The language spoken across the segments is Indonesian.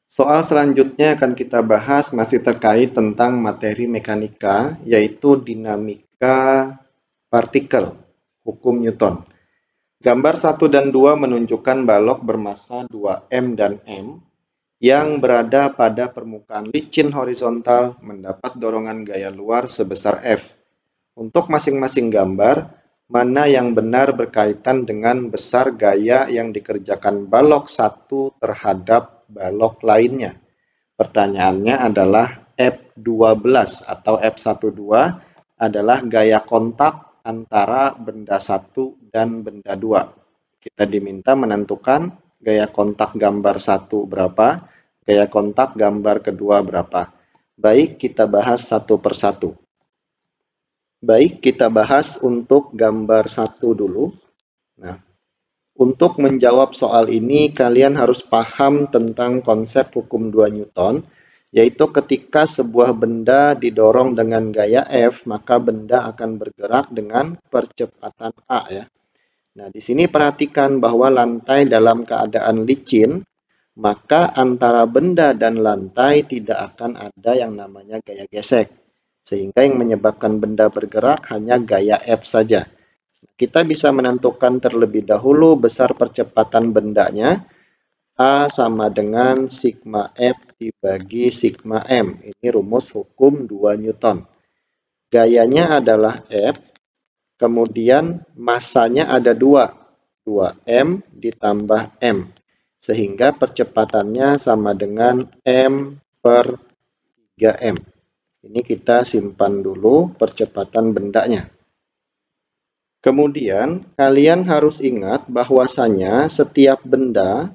Soal selanjutnya akan kita bahas masih terkait tentang materi mekanika, yaitu dinamika partikel, hukum Newton. Gambar 1 dan 2 menunjukkan balok bermassa 2M dan M yang berada pada permukaan licin horizontal mendapat dorongan gaya luar sebesar F. Untuk masing-masing gambar, mana yang benar berkaitan dengan besar gaya yang dikerjakan balok 1 terhadap balok lainnya. Pertanyaannya adalah F12 atau F12 adalah gaya kontak antara benda 1 dan benda 2. Kita diminta menentukan gaya kontak gambar 1 berapa, gaya kontak gambar kedua berapa. Baik, kita bahas satu persatu. Baik, kita bahas untuk gambar 1 dulu. Nah, untuk menjawab soal ini, kalian harus paham tentang konsep hukum 2 Newton, yaitu ketika sebuah benda didorong dengan gaya F, maka benda akan bergerak dengan percepatan A ya. Nah, di sini perhatikan bahwa lantai dalam keadaan licin, maka antara benda dan lantai tidak akan ada yang namanya gaya gesek. Sehingga yang menyebabkan benda bergerak hanya gaya F saja. Kita bisa menentukan terlebih dahulu besar percepatan bendanya. A sama dengan sigma F dibagi sigma M. Ini rumus hukum 2 Newton. Gayanya adalah F, kemudian massanya ada 2M ditambah M. Sehingga percepatannya sama dengan M per 3M. Ini kita simpan dulu percepatan bendanya. Kemudian, kalian harus ingat bahwasanya setiap benda,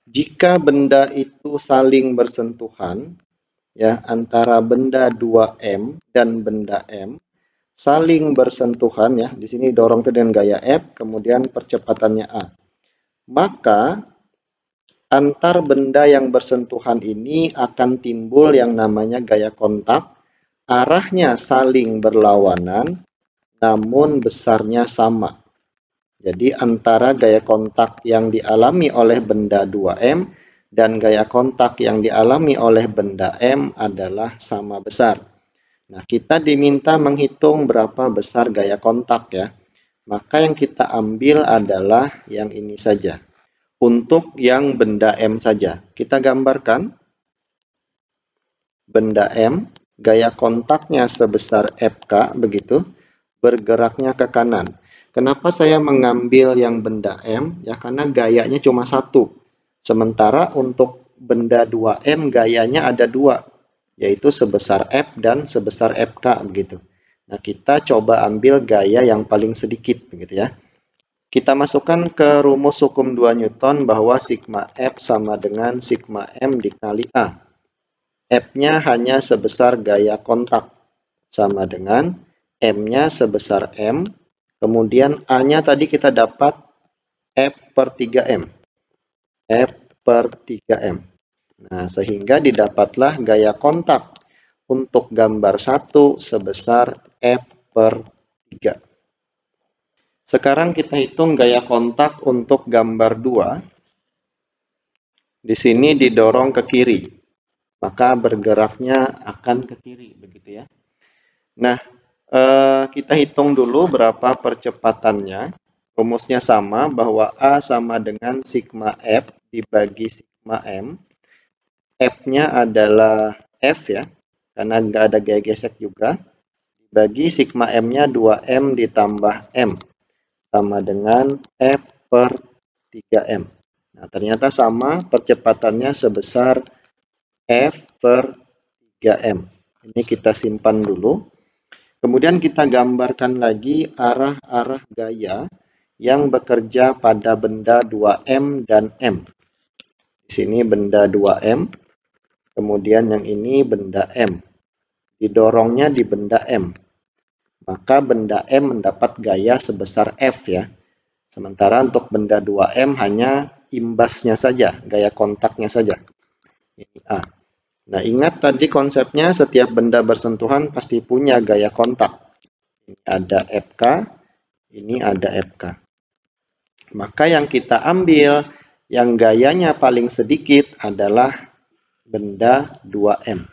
jika benda itu saling bersentuhan, ya, antara benda 2M dan benda M, saling bersentuhan, ya, di sini dorong itu dengan gaya F, kemudian percepatannya A. Maka, antar benda yang bersentuhan ini akan timbul yang namanya gaya kontak, arahnya saling berlawanan, namun besarnya sama. Jadi antara gaya kontak yang dialami oleh benda 2M dan gaya kontak yang dialami oleh benda M adalah sama besar. Nah, kita diminta menghitung berapa besar gaya kontak ya. Maka yang kita ambil adalah yang ini saja. Untuk yang benda M saja. Kita gambarkan benda M, gaya kontaknya sebesar FK begitu. Bergeraknya ke kanan. Kenapa saya mengambil yang benda M? Ya karena gayanya cuma satu. Sementara untuk benda 2M gayanya ada 2, yaitu sebesar F dan sebesar FK begitu. Nah, kita coba ambil gaya yang paling sedikit begitu ya. Kita masukkan ke rumus hukum 2 Newton bahwa sigma F sama dengan sigma M dikali A. F-nya hanya sebesar gaya kontak sama dengan M-nya sebesar M, kemudian A-nya tadi kita dapat F per 3M. F per 3M. Nah, sehingga didapatlah gaya kontak untuk gambar 1 sebesar F per 3. Sekarang kita hitung gaya kontak untuk gambar 2. Di sini didorong ke kiri, maka bergeraknya akan ke kiri, begitu ya. Nah, kita hitung dulu berapa percepatannya. Rumusnya sama bahwa A sama dengan sigma F dibagi sigma M. F-nya adalah F ya, karena nggak ada gaya gesek juga. Dibagi sigma M-nya 2M ditambah M. Sama dengan F per 3M. Nah, ternyata sama, percepatannya sebesar F per 3M. Ini kita simpan dulu. Kemudian kita gambarkan lagi arah-arah gaya yang bekerja pada benda 2M dan M. Di sini benda 2M, kemudian yang ini benda M. Didorongnya di benda M. Maka benda M mendapat gaya sebesar F ya. Sementara untuk benda 2M hanya imbasnya saja, gaya kontaknya saja. Ini A. Nah, ingat tadi konsepnya setiap benda bersentuhan pasti punya gaya kontak. Ini ada FK, ini ada FK. Maka yang kita ambil yang gayanya paling sedikit adalah benda 2M.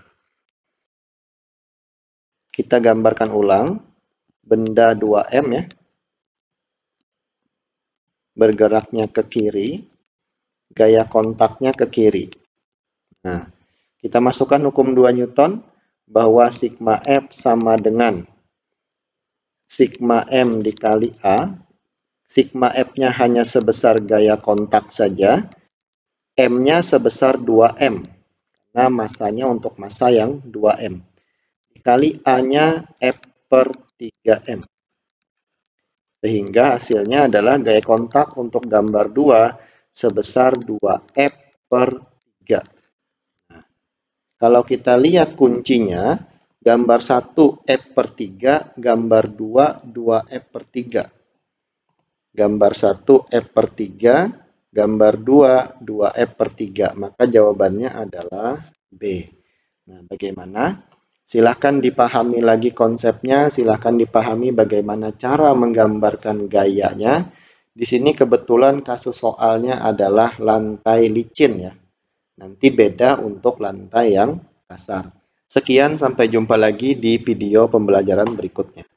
Kita gambarkan ulang. Benda 2M ya. Bergeraknya ke kiri. Gaya kontaknya ke kiri. Nah, kita masukkan hukum 2 Newton bahwa sigma F sama dengan sigma M dikali A. Sigma F-nya hanya sebesar gaya kontak saja. M-nya sebesar 2M. Nah, masanya untuk massa yang 2M. Dikali A-nya F per 3M. Sehingga hasilnya adalah gaya kontak untuk gambar 2 sebesar 2F per 3. Nah, kalau kita lihat kuncinya, gambar 1 F per 3, gambar 2 2F per 3. Gambar 1 F per 3, gambar 2 2F per 3. Maka jawabannya adalah B. Nah, bagaimana? Silahkan dipahami lagi konsepnya, silahkan dipahami bagaimana cara menggambarkan gayanya. Di sini kebetulan kasus soalnya adalah lantai licin ya. Nanti beda untuk lantai yang kasar. Sekian, sampai jumpa lagi di video pembelajaran berikutnya.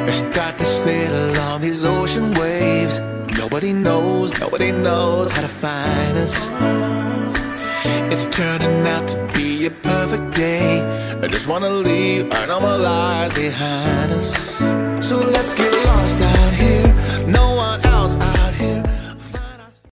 Start to sail along these ocean waves. Nobody knows how to find us. It's turning out to be a perfect day. I just wanna leave our normal lives behind us. So let's get lost out here. No